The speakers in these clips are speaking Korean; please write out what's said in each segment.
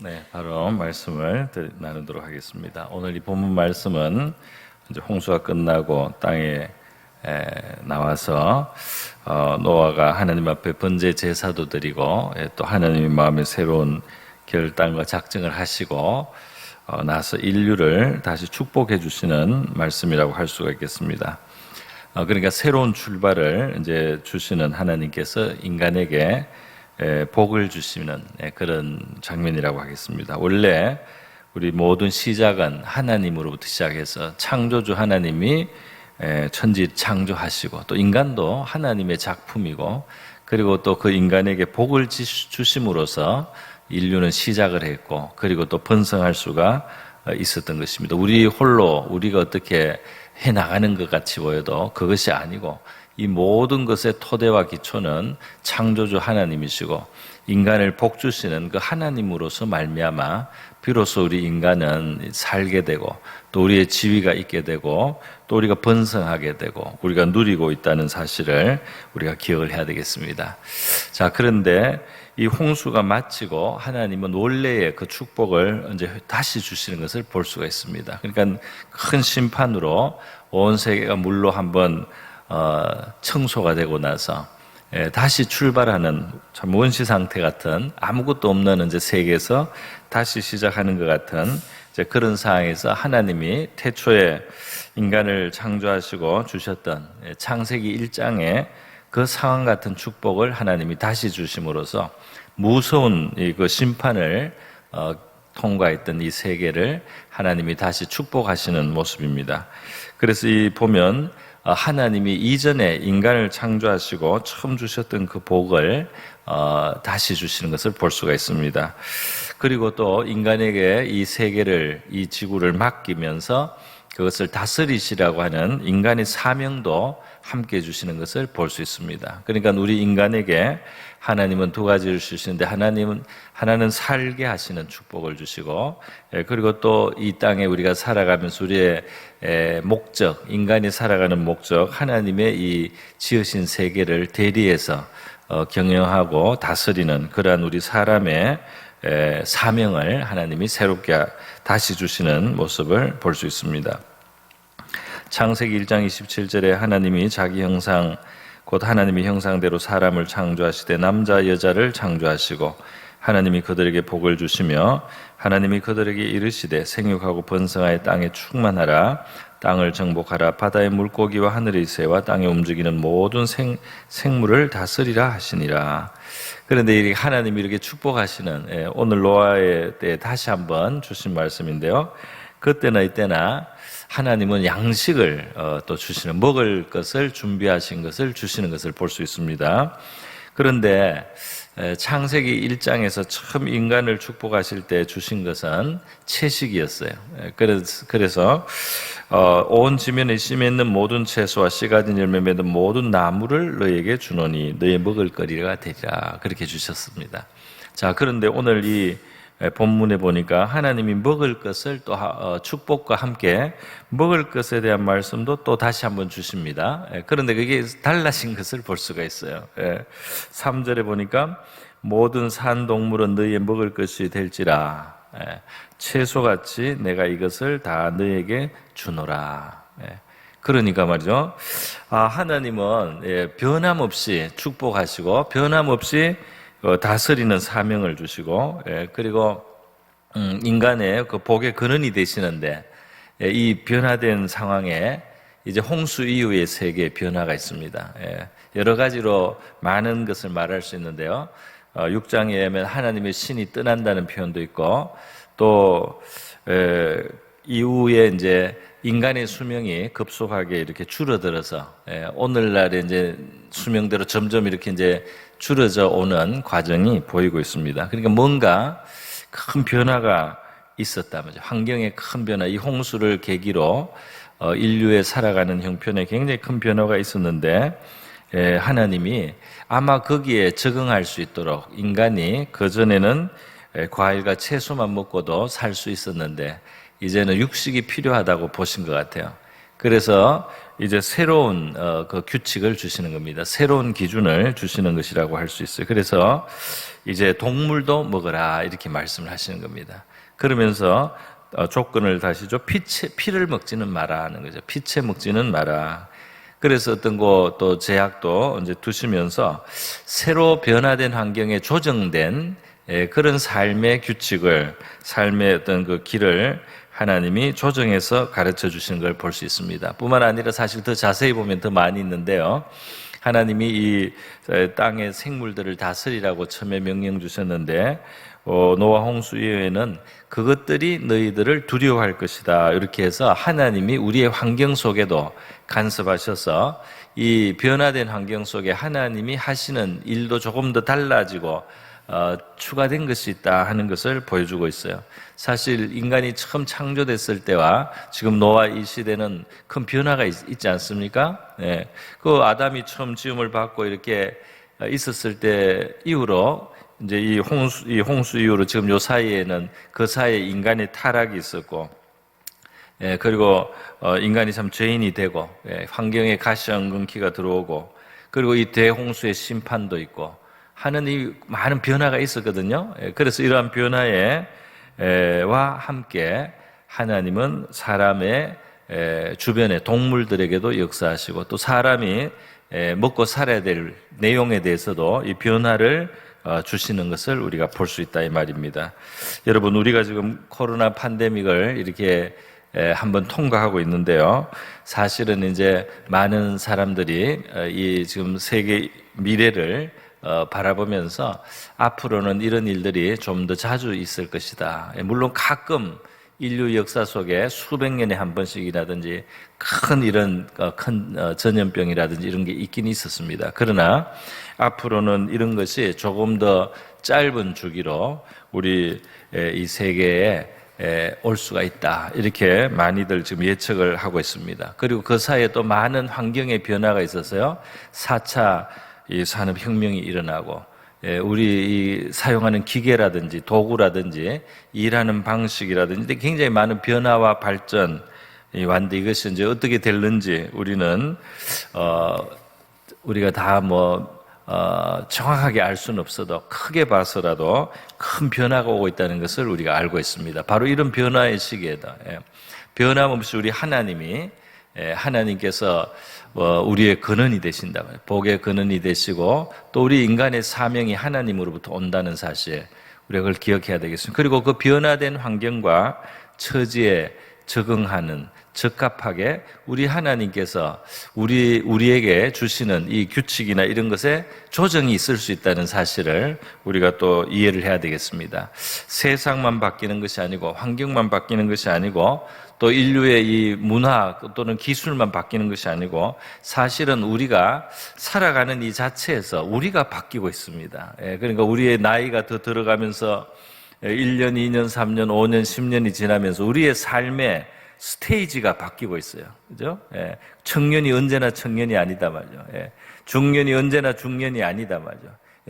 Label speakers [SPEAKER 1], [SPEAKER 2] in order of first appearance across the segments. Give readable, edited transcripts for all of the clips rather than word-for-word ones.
[SPEAKER 1] 네, 바로 말씀을 나누도록 하겠습니다. 오늘 이 본문 말씀은 이제 홍수가 끝나고 땅에 나와서 노아가 하나님 앞에 번제 제사도 드리고 또 하나님의 마음에 새로운 결단과 작정을 하시고 나서 인류를 다시 축복해 주시는 말씀이라고 할 수가 있겠습니다. 그러니까 새로운 출발을 이제 주시는 하나님께서 인간에게 복을 주시는 그런 장면이라고 하겠습니다. 원래 우리 모든 시작은 하나님으로부터 시작해서 창조주 하나님이 천지 창조하시고 또 인간도 하나님의 작품이고 그리고 또 그 인간에게 복을 주심으로써 인류는 시작을 했고 그리고 또 번성할 수가 있었던 것입니다. 우리 홀로 우리가 어떻게 해나가는 것 같이 보여도 그것이 아니고 이 모든 것의 토대와 기초는 창조주 하나님이시고 인간을 복주시는 그 하나님으로서 말미암아 비로소 우리 인간은 살게 되고 또 우리의 지위가 있게 되고 또 우리가 번성하게 되고 우리가 누리고 있다는 사실을 우리가 기억을 해야 되겠습니다. 자, 그런데 이 홍수가 마치고 하나님은 원래의 그 축복을 이제 다시 주시는 것을 볼 수가 있습니다. 그러니까 큰 심판으로 온 세계가 물로 한번 청소가 되고 나서 다시 출발하는 참 원시 상태 같은 아무것도 없는 이제 세계에서 다시 시작하는 것 같은 이제 그런 상황에서 하나님이 태초에 인간을 창조하시고 주셨던 창세기 1장의 그 상황 같은 축복을 하나님이 다시 주심으로써 무서운 그 심판을 통과했던 이 세계를 하나님이 다시 축복하시는 모습입니다. 그래서 이 보면 하나님이 이전에 인간을 창조하시고 처음 주셨던 그 복을 다시 주시는 것을 볼 수가 있습니다. 그리고 또 인간에게 이 세계를, 이 지구를 맡기면서 그것을 다스리시라고 하는 인간의 사명도 함께 주시는 것을 볼 수 있습니다. 그러니까 우리 인간에게 하나님은 두 가지를 주시는데 하나는 살게 하시는 축복을 주시고 그리고 또 이 땅에 우리가 살아가면서 우리의 목적, 인간이 살아가는 목적, 하나님의 이 지으신 세계를 대리해서 경영하고 다스리는 그러한 우리 사람의 사명을 하나님이 새롭게 다시 주시는 모습을 볼 수 있습니다. 창세기 1장 27절에 하나님이 자기 형상 곧 하나님의 형상대로 사람을 창조하시되 남자 여자를 창조하시고 하나님이 그들에게 복을 주시며 하나님이 그들에게 이르시되 생육하고 번성하여 땅에 충만하라 땅을 정복하라 바다의 물고기와 하늘의 새와 땅에 움직이는 모든 생물을 다스리라 하시니라. 그런데 하나님이 이렇게 축복하시는 오늘 노아의 때 다시 한번 주신 말씀인데요. 그때나 이때나 하나님은 양식을 또 주시는 먹을 것을 준비하신 것을 주시는 것을 볼 수 있습니다. 그런데 창세기 1장에서 처음 인간을 축복하실 때 주신 것은 채식이었어요. 그래서 온 지면에 심에 있는 모든 채소와 씨 가진 열매 맺은 모든 나무를 너에게 주노니 너의 먹을거리가 되리라 그렇게 주셨습니다. 자, 그런데 오늘 이 본문에 보니까 하나님이 먹을 것을 또 축복과 함께 먹을 것에 대한 말씀도 또 다시 한번 주십니다. 그런데 그게 달라진 것을 볼 수가 있어요. 3절에 보니까 모든 산 동물은 너희의 먹을 것이 될지라 채소같이 내가 이것을 다 너희에게 주노라. 그러니까 말이죠. 하나님은 변함없이 축복하시고 변함없이 다스리는 사명을 주시고 그리고 인간의 그 복의 근원이 되시는데 이 변화된 상황에 이제 홍수 이후의 세계의 변화가 있습니다. 여러 가지로 많은 것을 말할 수 있는데요. 6장에 의하면 하나님의 신이 떠난다는 표현도 있고 또 이후에 이제 인간의 수명이 급속하게 이렇게 줄어들어서 오늘날의 이제 수명대로 점점 이렇게 이제 줄어져 오는 과정이 보이고 있습니다. 그러니까 뭔가 큰 변화가 있었다면서 환경의 큰 변화, 이 홍수를 계기로 인류의 살아가는 형편에 굉장히 큰 변화가 있었는데 하나님이 아마 거기에 적응할 수 있도록 인간이 그전에는 과일과 채소만 먹고도 살 수 있었는데 이제는 육식이 필요하다고 보신 것 같아요. 그래서 이제 새로운 그 규칙을 주시는 겁니다. 새로운 기준을 주시는 것이라고 할 수 있어요. 그래서 이제 동물도 먹어라 이렇게 말씀을 하시는 겁니다. 그러면서 조건을 다시죠. 피를 먹지는 마라 하는 거죠. 피채 먹지는 마라. 그래서 어떤 거 또 제약도 이제 두시면서 새로 변화된 환경에 조정된 그런 삶의 규칙을, 삶의 어떤 그 길을 하나님이 조정해서 가르쳐 주시는 걸 볼 수 있습니다. 뿐만 아니라 사실 더 자세히 보면 더 많이 있는데요. 하나님이 이 땅의 생물들을 다스리라고 처음에 명령 주셨는데 노아 홍수 이후에는 그것들이 너희들을 두려워할 것이다. 이렇게 해서 하나님이 우리의 환경 속에도 간섭하셔서 이 변화된 환경 속에 하나님이 하시는 일도 조금 더 달라지고 추가된 것이 있다 하는 것을 보여주고 있어요. 사실 인간이 처음 창조됐을 때와 지금 노아 이 시대는 큰 변화가 있지 않습니까? 네. 그 아담이 처음 지음을 받고 이렇게 있었을 때 이후로 이제 이 홍수 이후로 지금 요 사이에는 그 사이에 인간의 타락이 있었고, 그리고 인간이 참 죄인이 되고, 환경에 가시연금기가 들어오고, 그리고 이 대홍수의 심판도 있고 하는 이 많은 변화가 있었거든요. 그래서 이러한 변화와 함께 하나님은 사람의 주변의 동물들에게도 역사하시고 또 사람이 먹고 살아야 될 내용에 대해서도 이 변화를 주시는 것을 우리가 볼 수 있다 이 말입니다. 여러분, 우리가 지금 코로나 팬데믹을 이렇게 한번 통과하고 있는데요. 사실은 이제 많은 사람들이 이 지금 세계 미래를 바라보면서 앞으로는 이런 일들이 좀 더 자주 있을 것이다. 물론 가끔 인류 역사 속에 수백 년에 한 번씩이라든지 큰 이런 큰 전염병이라든지 이런 게 있긴 있었습니다. 그러나 앞으로는 이런 것이 조금 더 짧은 주기로 우리 이 세계에 올 수가 있다. 이렇게 많이들 지금 예측을 하고 있습니다. 그리고 그 사이에 또 많은 환경의 변화가 있어서요. 4차 이 산업혁명이 일어나고 우리 사용하는 기계라든지 도구라든지 일하는 방식이라든지 굉장히 많은 변화와 발전이 왔는데 이것이 이제 어떻게 될는지 우리는 우리가 다 정확하게 알 수는 없어도 크게 봐서라도 큰 변화가 오고 있다는 것을 우리가 알고 있습니다. 바로 이런 변화의 시기에다 변함없이 우리 하나님께서 우리의 근원이 되신다. 복의 근원이 되시고 또 우리 인간의 사명이 하나님으로부터 온다는 사실 우리가 그걸 기억해야 되겠습니다. 그리고 그 변화된 환경과 처지에 적응하는 적합하게 우리 하나님께서 우리에게 주시는 이 규칙이나 이런 것에 조정이 있을 수 있다는 사실을 우리가 또 이해를 해야 되겠습니다. 세상만 바뀌는 것이 아니고 환경만 바뀌는 것이 아니고 또 인류의 이 문화 또는 기술만 바뀌는 것이 아니고 사실은 우리가 살아가는 이 자체에서 우리가 바뀌고 있습니다. 그러니까 우리의 나이가 더 들어가면서 1년, 2년, 3년, 5년, 10년이 지나면서 우리의 삶의 스테이지가 바뀌고 있어요. 그죠? 청년이 언제나 청년이 아니다 말이죠. 중년이 언제나 중년이 아니다 말이죠.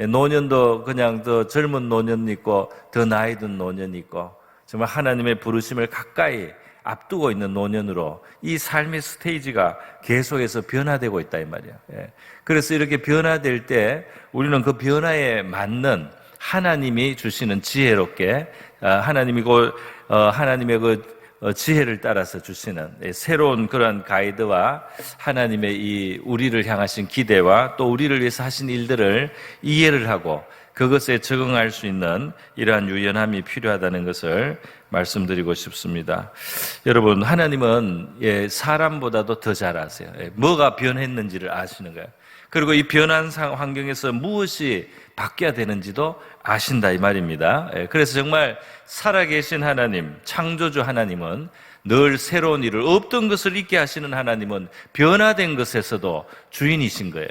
[SPEAKER 1] 노년도 그냥 더 젊은 노년이 있고 더 나이 든 노년이 있고 정말 하나님의 부르심을 가까이 앞두고 있는 노년으로 이 삶의 스테이지가 계속해서 변화되고 있다 이 말이에요. 그래서 이렇게 변화될 때 우리는 그 변화에 맞는 하나님이 주시는 지혜롭게 하나님의 그 지혜를 따라서 주시는 새로운 그런 가이드와 하나님의 이 우리를 향하신 기대와 또 우리를 위해서 하신 일들을 이해를 하고 그것에 적응할 수 있는 이러한 유연함이 필요하다는 것을 말씀드리고 싶습니다. 여러분, 하나님은 사람보다도 더 잘 아세요. 뭐가 변했는지를 아시는 거예요. 그리고 이 변한 환경에서 무엇이 바뀌어야 되는지도 아신다 이 말입니다. 그래서 정말 살아계신 하나님, 창조주 하나님은 늘 새로운 일을 없던 것을 있게 하시는 하나님은 변화된 것에서도 주인이신 거예요.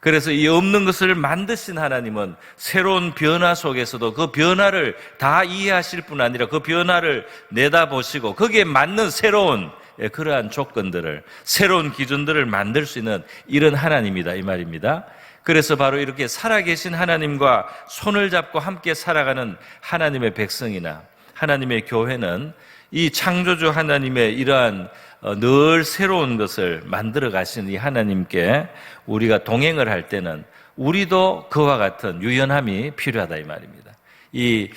[SPEAKER 1] 그래서 이 없는 것을 만드신 하나님은 새로운 변화 속에서도 그 변화를 다 이해하실 뿐 아니라 그 변화를 내다보시고 거기에 맞는 새로운 그러한 조건들을 새로운 기준들을 만들 수 있는 이런 하나님이다 이 말입니다. 그래서 바로 이렇게 살아계신 하나님과 손을 잡고 함께 살아가는 하나님의 백성이나 하나님의 교회는 이 창조주 하나님의 이러한 늘 새로운 것을 만들어 가시는 이 하나님께 우리가 동행을 할 때는 우리도 그와 같은 유연함이 필요하다 이 말입니다. 이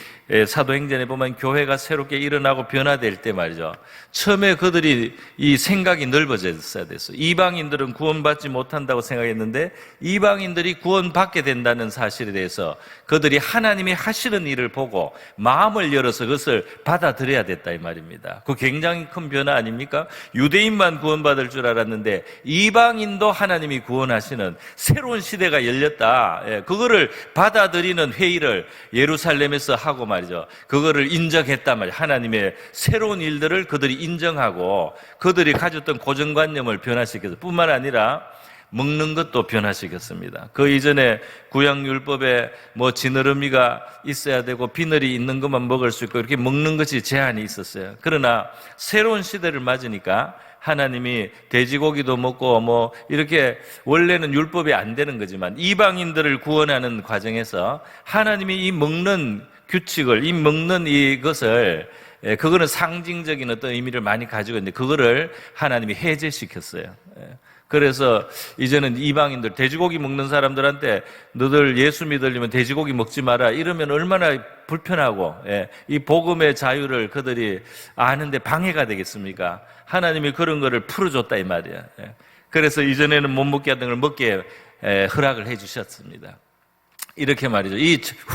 [SPEAKER 1] 사도행전에 보면 교회가 새롭게 일어나고 변화될 때 말이죠. 처음에 그들이 이 생각이 넓어졌어야 됐어요. 이방인들은 구원받지 못한다고 생각했는데 이방인들이 구원받게 된다는 사실에 대해서 그들이 하나님이 하시는 일을 보고 마음을 열어서 그것을 받아들여야 됐다 이 말입니다. 그 굉장히 큰 변화 아닙니까? 유대인만 구원받을 줄 알았는데 이방인도 하나님이 구원하시는 새로운 시대가 열렸다. 그거를 받아들이는 회의를 예루살렘에서 하고 말이죠. 그거를 인정했단 말이에요. 하나님의 새로운 일들을 그들이 인정하고 그들이 가졌던 고정관념을 변화시켜서 뿐만 아니라 먹는 것도 변화시켰습니다. 그 이전에 구약율법에 뭐 지느러미가 있어야 되고 비늘이 있는 것만 먹을 수 있고 이렇게 먹는 것이 제한이 있었어요. 그러나 새로운 시대를 맞으니까 하나님이 돼지고기도 먹고 뭐 이렇게 원래는 율법이 안 되는 거지만 이방인들을 구원하는 과정에서 하나님이 이 먹는 규칙을, 이 먹는 이것을 그거는 상징적인 어떤 의미를 많이 가지고 있는데 그거를 하나님이 해제시켰어요. 그래서 이제는 이방인들, 돼지고기 먹는 사람들한테 너들 예수 믿으려면 돼지고기 먹지 마라 이러면 얼마나 불편하고 이 복음의 자유를 그들이 아는데 방해가 되겠습니까? 하나님이 그런 거를 풀어줬다 이 말이야. 그래서 이전에는 못 먹게 하던 걸 먹게 허락을 해 주셨습니다. 이렇게 말이죠.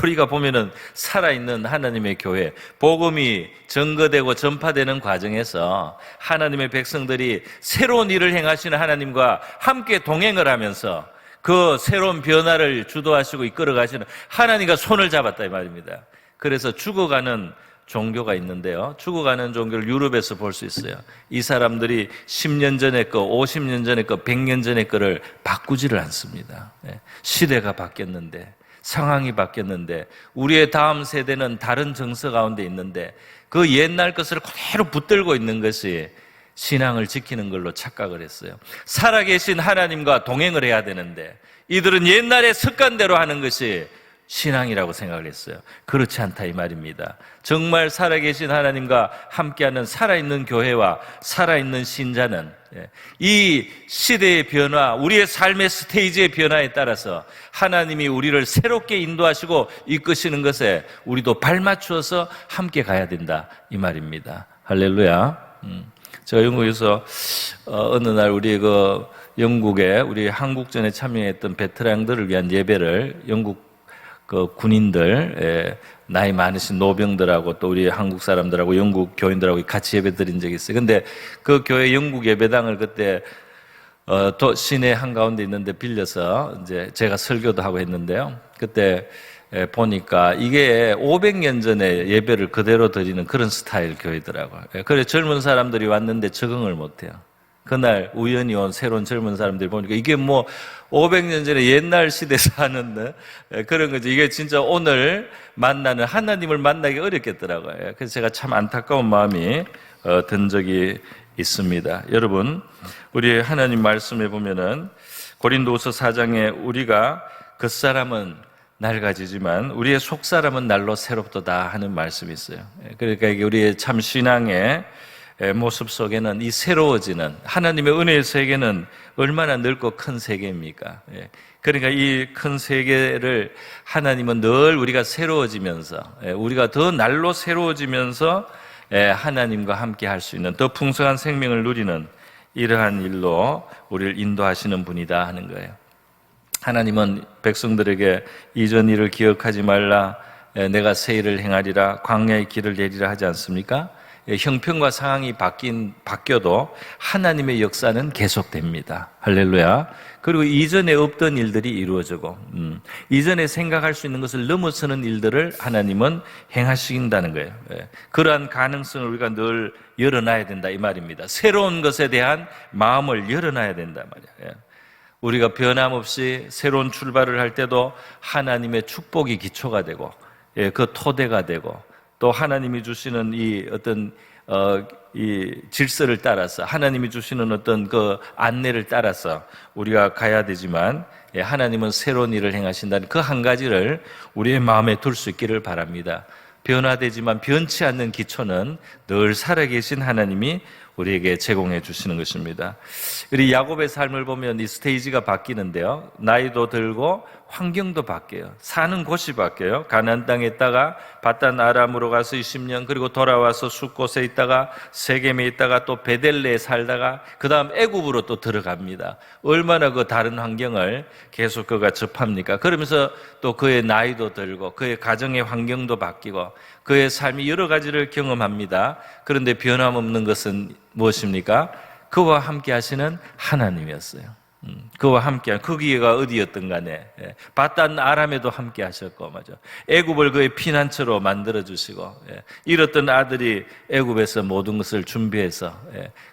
[SPEAKER 1] 우리가 보면은 살아있는 하나님의 교회, 복음이 증거되고 전파되는 과정에서 하나님의 백성들이 새로운 일을 행하시는 하나님과 함께 동행을 하면서 그 새로운 변화를 주도하시고 이끌어 가시는 하나님과 손을 잡았다 이 말입니다. 그래서 죽어가는 종교가 있는데요. 죽어가는 종교를 유럽에서 볼 수 있어요. 이 사람들이 10년 전에 거, 50년 전에 거, 100년 전에 거를 바꾸지를 않습니다. 시대가 바뀌었는데 상황이 바뀌었는데 우리의 다음 세대는 다른 정서 가운데 있는데 그 옛날 것을 그대로 붙들고 있는 것이 신앙을 지키는 걸로 착각을 했어요. 살아계신 하나님과 동행을 해야 되는데 이들은 옛날의 습관대로 하는 것이 신앙이라고 생각을 했어요. 그렇지 않다 이 말입니다. 정말 살아계신 하나님과 함께하는 살아있는 교회와 살아있는 신자는 이 시대의 변화, 우리의 삶의 스테이지의 변화에 따라서 하나님이 우리를 새롭게 인도하시고 이끄시는 것에 우리도 발맞추어서 함께 가야 된다 이 말입니다. 할렐루야. 제가 영국에서 어느 날 우리 영국에 우리 한국전에 참여했던 베테랑들을 위한 예배를 영국 군인들, 나이 많으신 노병들하고 또 우리 한국 사람들하고 영국 교인들하고 같이 예배 드린 적이 있어요. 근데 그 교회 영국 예배당을 그때, 시내 한가운데 있는데 빌려서 이제 제가 설교도 하고 했는데요. 그때 보니까 이게 500년 전에 예배를 그대로 드리는 그런 스타일 교회더라고요. 그래 젊은 사람들이 왔는데 적응을 못해요. 그날 우연히 온 새로운 젊은 사람들 보니까 이게 뭐 500년 전에 옛날 시대에서 하는 그런 거지. 이게 진짜 오늘 만나는 하나님을 만나기 어렵겠더라고요. 그래서 제가 참 안타까운 마음이 든 적이 있습니다. 여러분, 우리 하나님 말씀에 보면은 고린도후서 4장에 우리가 겉사람은 낡아지지만 우리의 속사람은 날로 새롭도다 하는 말씀이 있어요. 그러니까 이게 우리의 참 신앙의 모습 속에는 이 새로워지는 하나님의 은혜의 세계는 얼마나 넓고 큰 세계입니까? 그러니까 이 큰 세계를 하나님은 늘 우리가 새로워지면서 우리가 더 날로 새로워지면서 하나님과 함께 할 수 있는 더 풍성한 생명을 누리는 이러한 일로 우리를 인도하시는 분이다 하는 거예요. 하나님은 백성들에게 이전 일을 기억하지 말라, 내가 새 일을 행하리라, 광야의 길을 내리라 하지 않습니까? 형편과 상황이 바뀌어도 하나님의 역사는 계속됩니다. 할렐루야. 그리고 이전에 없던 일들이 이루어지고 이전에 생각할 수 있는 것을 넘어서는 일들을 하나님은 행하신다는 거예요. 그러한 가능성을 우리가 늘 열어놔야 된다 이 말입니다. 새로운 것에 대한 마음을 열어놔야 된다 말이에요. 우리가 변함없이 새로운 출발을 할 때도 하나님의 축복이 기초가 되고 그 토대가 되고 또 하나님이 주시는 이 어떤 이 질서를 따라서 하나님이 주시는 어떤 그 안내를 따라서 우리가 가야 되지만 하나님은 새로운 일을 행하신다는 그 한 가지를 우리의 마음에 둘 수 있기를 바랍니다. 변화되지만 변치 않는 기초는 늘 살아계신 하나님이 우리에게 제공해 주시는 것입니다. 우리 야곱의 삶을 보면 이 스테이지가 바뀌는데요. 나이도 들고 환경도 바뀌어요. 사는 곳이 바뀌어요. 가나안 땅에 있다가 바단 아람으로 가서 20년, 그리고 돌아와서 숫곳에 있다가 세겜에 있다가 또 베델레에 살다가 그 다음 애굽으로 또 들어갑니다. 얼마나 그 다른 환경을 계속 그가 접합니까? 그러면서 또 그의 나이도 들고 그의 가정의 환경도 바뀌고 그의 삶이 여러 가지를 경험합니다. 그런데 변함없는 것은 무엇입니까? 그와 함께 하시는 하나님이었어요. 그와 함께 그 기회가 어디였든 간에 바단 아람에도 함께 하셨고 맞아. 애굽을 그의 피난처로 만들어 주시고 잃었던 아들이 애굽에서 모든 것을 준비해서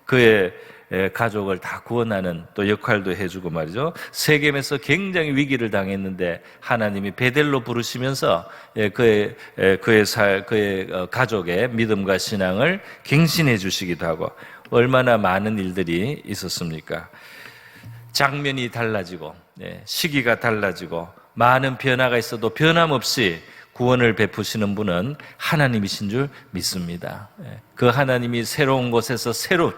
[SPEAKER 1] 그의 가족을 다 구원하는 또 역할도 해주고 말이죠. 세겜에서 굉장히 위기를 당했는데 하나님이 베델로 부르시면서 그의 가족의 믿음과 신앙을 갱신해 주시기도 하고 얼마나 많은 일들이 있었습니까? 장면이 달라지고 시기가 달라지고 많은 변화가 있어도 변함없이 구원을 베푸시는 분은 하나님이신 줄 믿습니다. 그 하나님이 새로운 곳에서 새로운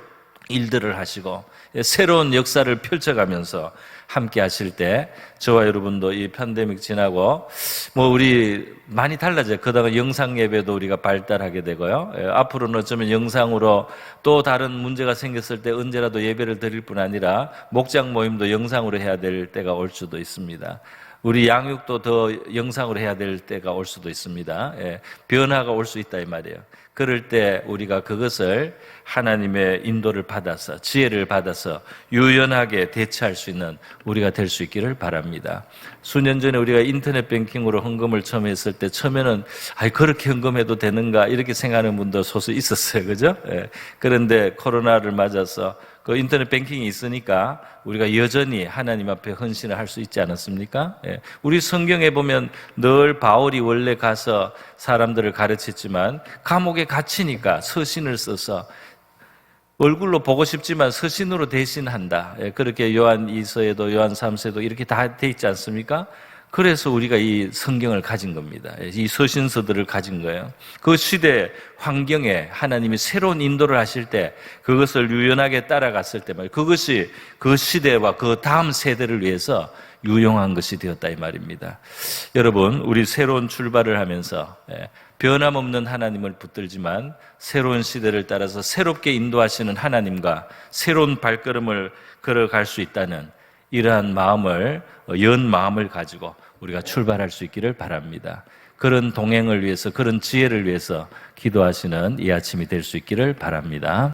[SPEAKER 1] 일들을 하시고 새로운 역사를 펼쳐가면서 함께 하실 때 저와 여러분도 이 팬데믹 지나고 우리 많이 달라져요. 그러다가 영상 예배도 우리가 발달하게 되고요. 앞으로는 어쩌면 영상으로 또 다른 문제가 생겼을 때 언제라도 예배를 드릴 뿐 아니라 목장 모임도 영상으로 해야 될 때가 올 수도 있습니다. 우리 양육도 더 영상으로 해야 될 때가 올 수도 있습니다. 변화가 올 수 있다 이 말이에요. 그럴 때 우리가 그것을 하나님의 인도를 받아서 지혜를 받아서 유연하게 대처할 수 있는 우리가 될 수 있기를 바랍니다. 수년 전에 우리가 인터넷 뱅킹으로 헌금을 처음 했을 때 처음에는 그렇게 헌금해도 되는가 이렇게 생각하는 분도 소수 있었어요. 그죠? 그런데 코로나를 맞아서 그 인터넷 뱅킹이 있으니까 우리가 여전히 하나님 앞에 헌신을 할 수 있지 않았습니까? 우리 성경에 보면 늘 바울이 원래 가서 사람들을 가르쳤지만 감옥에 갇히니까 서신을 써서 얼굴로 보고 싶지만 서신으로 대신한다. 그렇게 요한 2서에도 요한 3서에도 이렇게 다 돼 있지 않습니까? 그래서 우리가 이 성경을 가진 겁니다. 이 서신서들을 가진 거예요. 그 시대 환경에 하나님이 새로운 인도를 하실 때 그것을 유연하게 따라갔을 때 말이에요. 그것이 그 시대와 그 다음 세대를 위해서 유용한 것이 되었다 이 말입니다. 여러분, 우리 새로운 출발을 하면서 변함없는 하나님을 붙들지만 새로운 시대를 따라서 새롭게 인도하시는 하나님과 새로운 발걸음을 걸어갈 수 있다는 이러한 마음을, 연 마음을 가지고 우리가 출발할 수 있기를 바랍니다. 그런 동행을 위해서, 그런 지혜를 위해서 기도하시는 이 아침이 될 수 있기를 바랍니다.